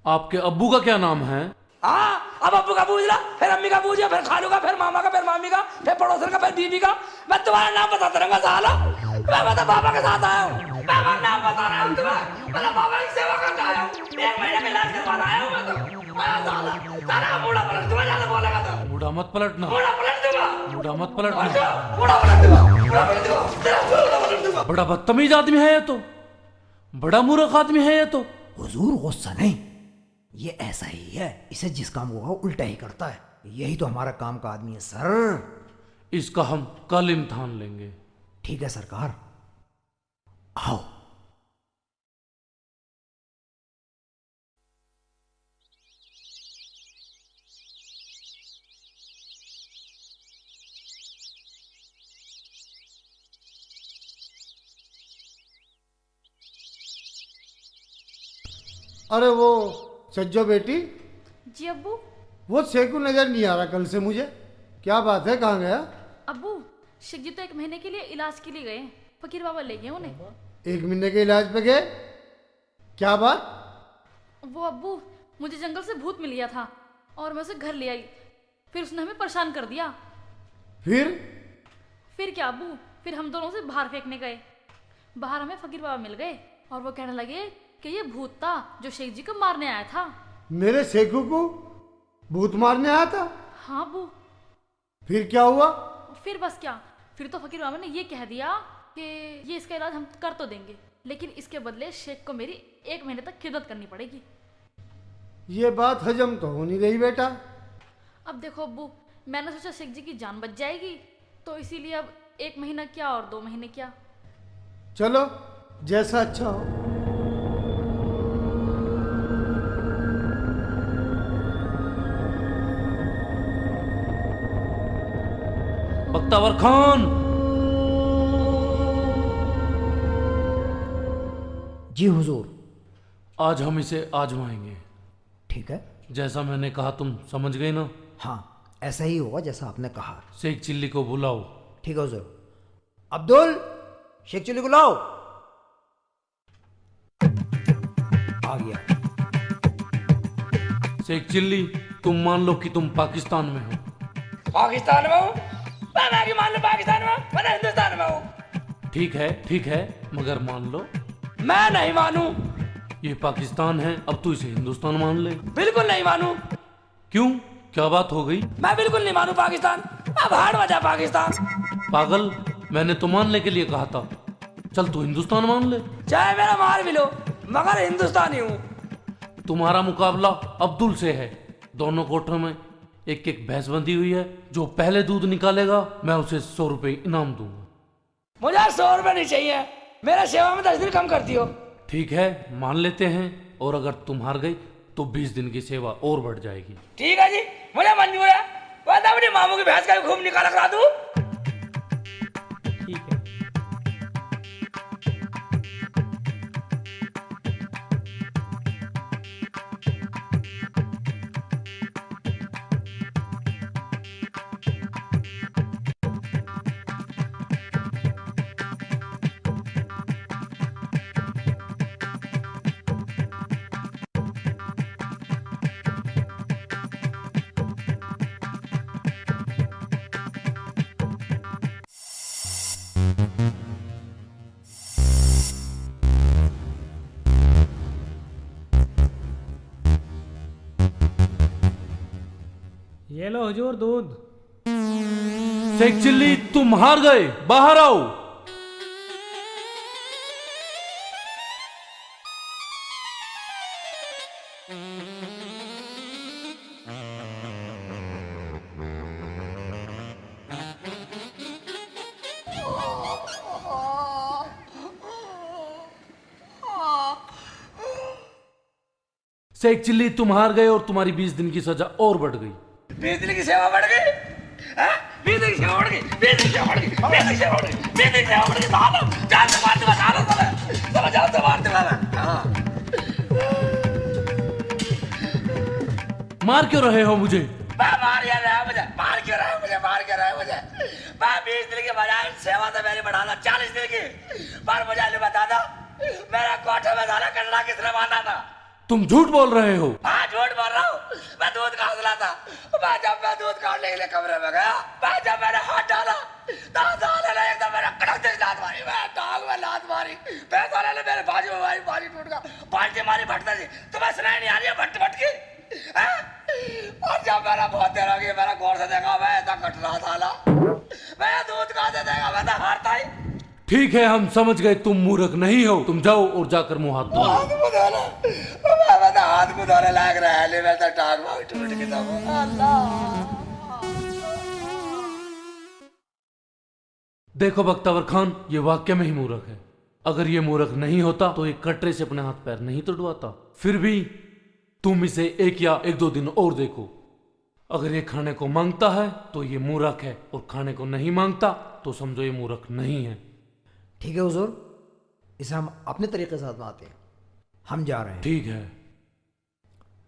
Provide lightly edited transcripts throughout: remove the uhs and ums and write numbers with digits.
आपके अब्बू का क्या नाम है? हाँ, अब अब्बू का पूछ ला, फिर अम्मी का पूछ, फिर खालू का, फिर मामा का, फिर मामी का, फिर पड़ोसन का, फिर बीबी का। मैं तुम्हारा नाम बताता रहूंगा साला। मैं तो पापा के साथ आया हूँ, मैं नाम बता रहा हूँ तुम्हें। मैं पापा की सेवा करने आया हूँ, 1 महीने का इलाज करवाना आया हूँ मैं तो। साला सारा बूढ़ा पलट दूंगा, ज्यादा बोलेगा तो। बूढ़ा मत पलटना, बूढ़ा पलट दूंगा, बूढ़ा मत पलटना। बूढ़ा पलट दूंगा, बूढ़ा पलट दूंगा, तेरा बूढ़ा पलट दूंगा। बड़ा बदतमीज आदमी है ये तो, बड़ा मूर्ख आदमी है ये तो। हुजूर गुस्सा नहीं, ये ऐसा ही है, इसे जिस काम को उल्टा ही करता है। यही तो हमारा काम का आदमी है सर। इसका हम कल इम्तिहान लेंगे। ठीक है सरकार, आओ। अरे वो सज्जो बेटी, जी अब्बू। वो शेखू नजर नहीं आ रहा कल से मुझे। क्या बात है, कहाँ गया? अब्बू, शेख जी तो 1 महीने के लिए इलाज के लिए गए, फकीर बाबा ले गए उन्हें। 1 महीने के इलाज पे गए? क्या बात? वो अब्बू, मुझे जंगल से भूत मिल गया था और मैं उसे घर ले आई, फिर उसने हमें परेशान कर दिया। फिर क्या अब्बू, फिर हम दोनों से बाहर फेंकने गए। बाहर हमें फकीर बाबा मिल गए और वो कहने लगे कि ये भूत था जो शेख जी को मारने आया था। मेरे शेखू को भूत मारने आया था? हाँ अब्बू। फिर क्या हुआ? फिर बस क्या, फिर तो फकीर बाबा ने ये कह दिया कि ये इसका इलाज हम कर तो देंगे, लेकिन इसके बदले शेख को मेरी 1 महीने तक खिदमत करनी पड़ेगी। ये बात हजम तो हो नहीं रही बेटा। अब देखो अब्बू, मैंने सोचा शेख जी की जान बच जाएगी, तो इसीलिए अब 1 महीना क्या और 2 महीने क्या। चलो जैसा अच्छा हो। बख्तावर खान। जी हुजूर। आज हम इसे आजमाएंगे। ठीक है। जैसा मैंने कहा तुम समझ गए ना? हाँ, ऐसा ही होगा जैसा आपने कहा। शेख चिल्ली को बुलाओ। ठीक है हुजूर। अब्दुल, शेख चिल्ली को लाओ। आ गया। शेख चिल्ली, तुम मान लो कि तुम पाकिस्तान में हो। पाकिस्तान में हूँ? मैं भी मान लो पाकिस्तान में हूँ, मैं हिंदुस्तान में हूँ। ठीक है, मगर मान लो। मैं नहीं मानू। ये पाकिस्तान है, अब तू इसे हिंदुस्तान मान ले। बिल्कुल नहीं मानू। क्यों, क्या बात हो गई? मैं बिल्कुल नहीं मानू पाकिस्तान। अब हार बजा पाकिस्तान। पागल, मैंने तो मानने के लिए कहा था। चल तू हिंदुस्तान मान ले। चाहे मेरा मार भी लो, मगर हिंदुस्तानी हूँ। तुम्हारा मुकाबला अब्दुल से है। दोनों कोठरों में 1-1 भैंस बंधी हुई है। जो पहले दूध निकालेगा मैं उसे 100 रुपए इनाम दूंगा। मुझे 100 रुपए नहीं चाहिए, मेरा सेवा में 10 दिन कम कर दियो। ठीक है, मान लेते हैं। और अगर तुम हार गई तो 20 दिन की सेवा और बढ़ जाएगी। ठीक है जी, मुझे मंजूर है। वरना अपनी मामू की भैंस का भी खूब निकाला करा दूं। ठीक है। ये लो हुजूर दूध। शेख चिल्ली, तुम हार गए, बाहर आओ। शेख चिल्ली, तुम हार गए और तुम्हारी 20 दिन की सजा और बढ़ गई। 20 दिन की सेवा बढ़ गई। 20 दिन की सेवा बढ़ गई, 20 दिन की सेवा बढ़ गई, 20 दिन की सेवा बढ़ गई, 20 दिन की सेवा बढ़ गई। सालो जान से मारते बता लो, चलो जान से मारते मैं। मार क्यों रहे हो मुझे? मार क्यों रहा है मुझे? मार क्यों रहा है मुझे? मार क्यों रहा है मुझे? मैं 20 दिन की बजाय सेवा तो मेरी बढ़ाना 40 दिन की। पर मुझे बता दो, मेरा कोठे में साला कटरा किसने बांधा था? तुम झूठ बोल रहे हो। हाँ झूठ बोल रहा हूँ। मैं दूध कहाँ से लाता? जब मैं दूध काटने के लिए कमरे में गया, जब मैंने हाथ डाला तो साले ने एकदम मेरा कड़क से लात मारी, मैं टांग में लात मारी, साले ने मेरे बाजू में मारी, बारी टूट गया, बाल्टी मारी भटता जी। तुम्हें सुनाई नहीं आ रही है भट भट की? और जब मैंने बहुत देर हो गई, मैंने गौर से देखा, मैं ऐसा कट रहा साला, मैं दूध कहाँ से देगा, मैं तो हारता ही। ठीक है, हम समझ गए तुम मूर्ख नहीं हो। तुम जाओ और जाकर मुंह हाथ धो। मैं तो हाथ मुंह धोने लायक रहा है, मैं तो टांग में टूट गया। अल्लाह। देखो बख्तावर खान, ये वाक्य में ही मूर्ख है। अगर ये मूर्ख नहीं होता तो एक कटरे से अपने हाथ पैर नहीं तुड़वाता। फिर भी तुम इसे 1 या 1-2 दिन और देखो। अगर ये खाने को मांगता है तो ये मूर्ख है, और खाने को नहीं मांगता तो समझो ये मूर्ख नहीं है। ठीक है हुजूर, इसे हम अपने तरीके से आजमाते हैं। हम जा रहे हैं। ठीक है।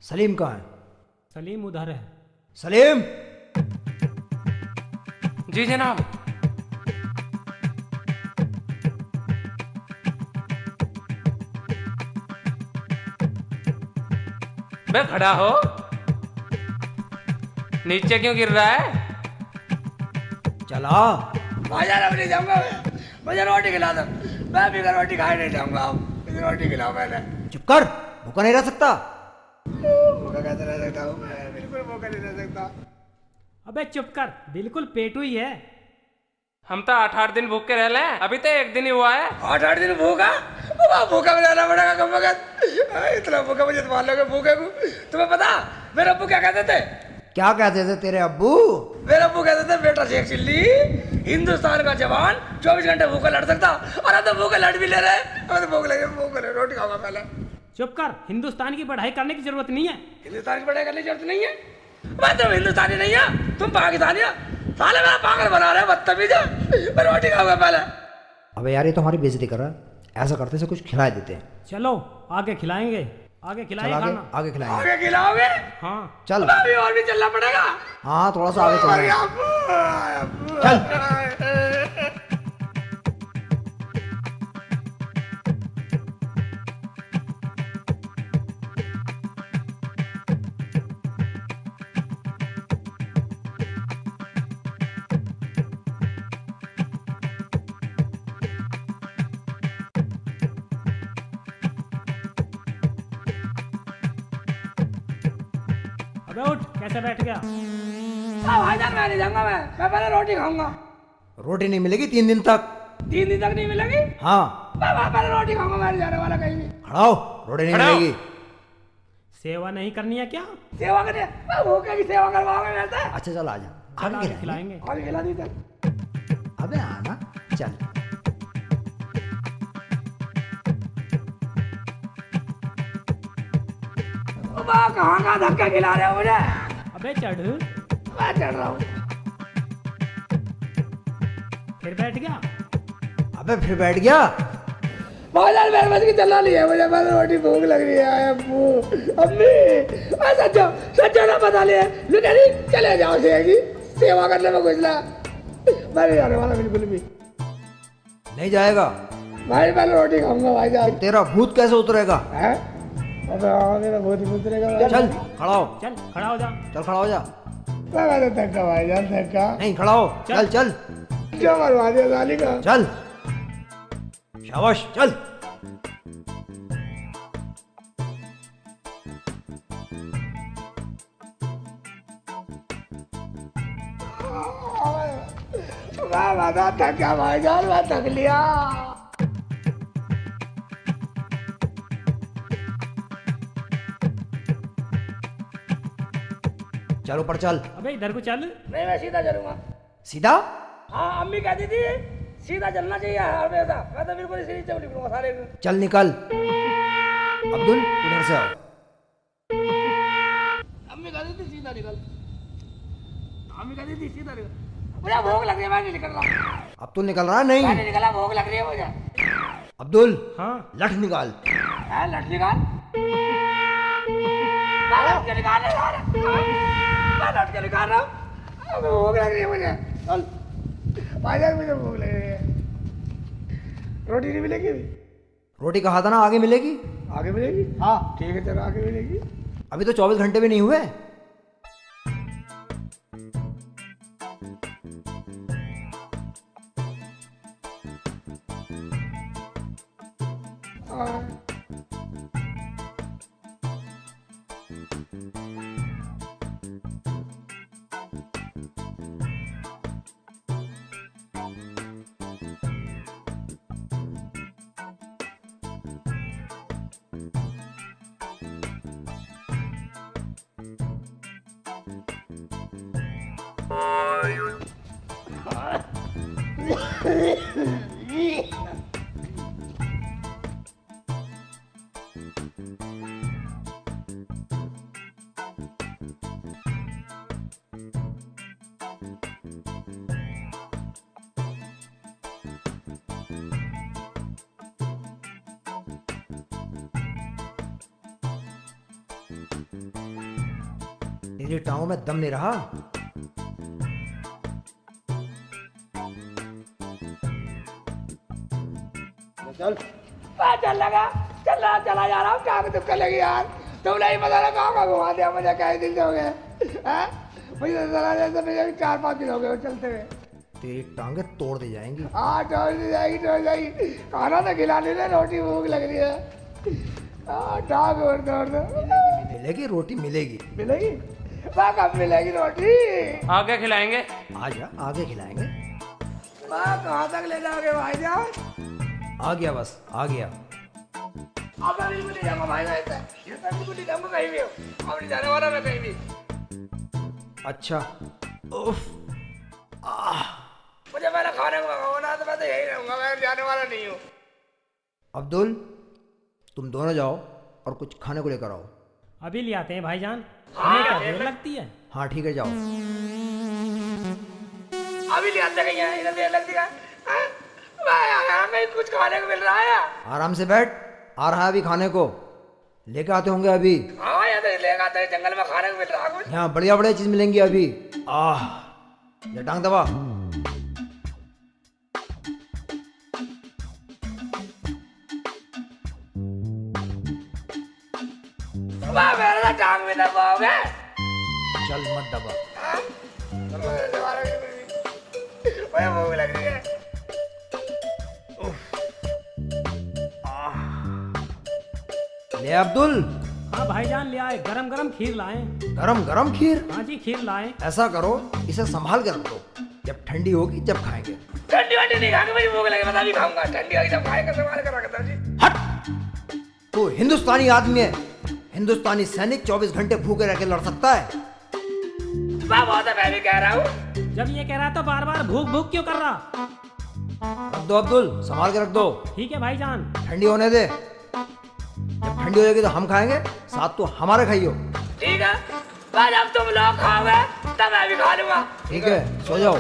सलीम कहाँ है? सलीम उधर है। सलीम। जी जनाब। बे खड़ा हो, नीचे क्यों गिर रहा है? चला। भाईजान अब नहीं जाऊंगा मुझे रोटी खिला दो। मैं भी रोटी खाए नहीं जाऊंगा। मुझे रोटी खिलाओ पहले। चुप कर, भूखा नहीं रह सकता। भूखा कैसे रह सकता हूँ? मैं बिल्कुल भूखा नहीं रह सकता। अबे चुप कर, बिल्कुल पेटू ही है। हम तो 8-8 दिन भूख के रह ले, अभी तो 1 दिन ही हुआ है। 8-8 दिन भूखा? भूखा में रहना पड़ेगा कम वक्त। इतना भूखा मुझे मान लोगे भूखे को? तुम्हें पता मेरे अब्बू क्या कहते थे? क्या कहते थे तेरे अब्बू? मेरे अब्बू कहते थे, बेटा शेख चिल्ली, हिंदुस्तान का जवान 24 घंटे भूखा लड़ सकता, और अब तो भूखे लड़ भी ले रहे। अब तो भूख लगे, भूख लगे, रोटी खाऊंगा पहले। चुप कर, हिंदुस्तान की पढ़ाई करने की जरूरत नहीं है। हिंदुस्तान की पढ़ाई करने की जरूरत नहीं है? मैं तुम हिंदुस्तानी नहीं है, तुम पाकिस्तानी हो। साले मेरा पागल बना रहे, बदतमीज है। मैं रोटी खाऊंगा पहले। अबे यार, ये तो हमारी बेइज्जती कर रहा है। ऐसा करते से कुछ खिला देते हैं। चलो आगे खिलाएंगे, आगे चल खिलाएंगे आगे, खाना। आगे खिलाएंगे। आगे खिलाओगे? हाँ चल। अभी और भी चलना पड़ेगा। हाँ, थोड़ा सा आगे चल। चल। अबे उठ, कैसे बैठ गया? भाईजान मैं नहीं जाऊंगा। मैं पहले रोटी खाऊंगा। रोटी नहीं मिलेगी 3 दिन तक। 3 दिन तक नहीं मिलेगी? हाँ। मैं पहले रोटी खाऊंगा। मैं नहीं जाने वाला कहीं भी। खड़ा हो, रोटी नहीं खड़ा हो। मिलेगी। सेवा नहीं करनी है क्या? सेवा करने? मैं भूखे की सेवा करवाओगे मेरे से? अच्छा चल आजा, चल आगे आगे खिलाएंगे। खिलाएंगे। आगे खिला दी सर। अबे आना, चल। कहाँ का धक्का खिला रहे हो मुझे? अबे चढ़, मैं चढ़ रहा हूँ। फिर बैठ गया। अबे फिर बैठ गया। भाईजान मेरे बस की चलना नहीं है मुझे। पहले रोटी भूख लग रही है। अम्मू, अम्मी, सच्चो सच्चो ना बता लिया। लुटेरी चले जाओ सेगी, सेवा करने में कुछ ना। मैं नहीं जाने वाला बिल्कुल भी। नहीं जाएगा? भाई पहले रोटी खाऊंगा भाईजान। तेरा भूत कैसे उतरेगा? हैं? अबे हाँ, मेरा बहुत ही उतरेगा। चल खड़ा हो। चल खड़ा हो जा। चल खड़ा हो जा। मैं धक्का भाईजान, धक्का। नहीं, खड़ा हो। चल चल क्या मरवा दिया साली का? चल। शाबाश, चल। मैं थका भाईजान, मैं थक लिया। चल ऊपर चल। अबे इधर को चल। नहीं मैं सीधा चलूंगा। सीधा? हाँ अम्मी कहती थी सीधा चलना चाहिए हमेशा। मैं तो बिल्कुल सीधी चल निकलूंगा सारे। चल निकल। अब्दुल उधर से आओ। अम्मी कहती थी सीधा निकल। अम्मी कहती थी सीधा निकल। मुझे भूख लग रही है, मैं नहीं निकल रहा। अब्दुल निकल रहा नहीं? मैं नहीं निकला, भूख लग रही है मुझे। अब्दुल हाँ लठ निकाल। है लठ निकाल। मैं लठ के निकाल रहा हूँ। मैं लठ के निकाल रहा हूँ। भूख लग रही है मुझे। चल। भाईजान मुझे भूख लग रही है। रोटी नहीं मिलेगी? रोटी कहा था ना आगे मिलेगी। आगे मिलेगी। हाँ ठीक है चलो आगे मिलेगी। अभी तो 24 घंटे भी नहीं हुए। तेरी टांगों में दम नहीं रहा। चल लगा चला जा रहा हूँ। क्या तुम चलेगी यार? तुम नहीं पता ना कहाँ घुमा दिया मुझे। क्या दिन से हो गए मुझे तो चला जैसे मुझे 4-5 दिन हो गए चलते हुए। तेरी टांगे तोड़ दी जाएंगी। हाँ तोड़ दी जाएगी। खाना तो खिला ले, रोटी भूख लग रही है। टांग और तोड़ दो। मिलेगी रोटी मिलेगी। मिलेगी? वहाँ कब मिलेगी रोटी? आगे खिलाएंगे। आजा आगे खिलाएंगे। वहाँ कहाँ तक ले जाओगे भाईजान? आ गया बस आ गया। अब मैं बिल्कुल नहीं जाऊंगा भाई ऐसे। ये तो बिल्कुल नहीं जाऊंगा कहीं भी। अब नहीं जाने वाला मैं कहीं भी। अच्छा उफ मुझे पहले खाने को होना तो मैं तो यही रहूंगा। मैं जाने वाला नहीं हूँ। अब्दुल तुम दोनों जाओ और कुछ खाने को लेकर आओ। अभी ले आते हैं भाईजान, हमें क्या देर लगती है। हाँ ठीक है जाओ। अभी ले आते कहीं इधर देर लगती है। यहाँ कहीं कुछ खाने को मिल रहा है? आराम से बैठ। आ रहा है अभी खाने को। लेके आते होंगे अभी। हाँ यहाँ तो लेगा आता है। जंगल में खाने को मिल रहा है कुछ। यहाँ बढ़िया बढ़िया चीज मिलेंगी अभी। ये टांग दबा। मेरा तो टांग भी दबाओगे। चल मत दबा। मुझे भूख लग रही है। ले अब्दुल। हाँ भाईजान ले आए, गरम गरम खीर लाए। गरम गरम खीर। हाँ जी खीर लाए। ऐसा करो इसे संभाल के रख दो, जब ठंडी होगी जब खाएंगे। ठंडी वंडी नहीं खाएंगे। मुझे भूख लगे मैं अभी खाऊंगा। ठंडी होगी तब खाएगा। संभाल कर रखता जी। हट। तू हिंदुस्तानी आदमी है। हिंदुस्तानी सैनिक 24 घंटे भूखे रह के लड़ सकता है। बहुत है मैं भी कह रहा हूँ। जब ये कह रहा तो बार बार भूख भूख क्यों कर रहा। रख दो अब्दुल, संभाल के रख दो। ठीक है भाईजान। ठंडी होने दे। जब ठंडी हो जाएगी तो हम खाएंगे, साथ तो हमारे खाइयो। ठीक है बस अब तुम लोग खाओगे तब मैं भी खा लूंगा। ठीक है सो जाओ।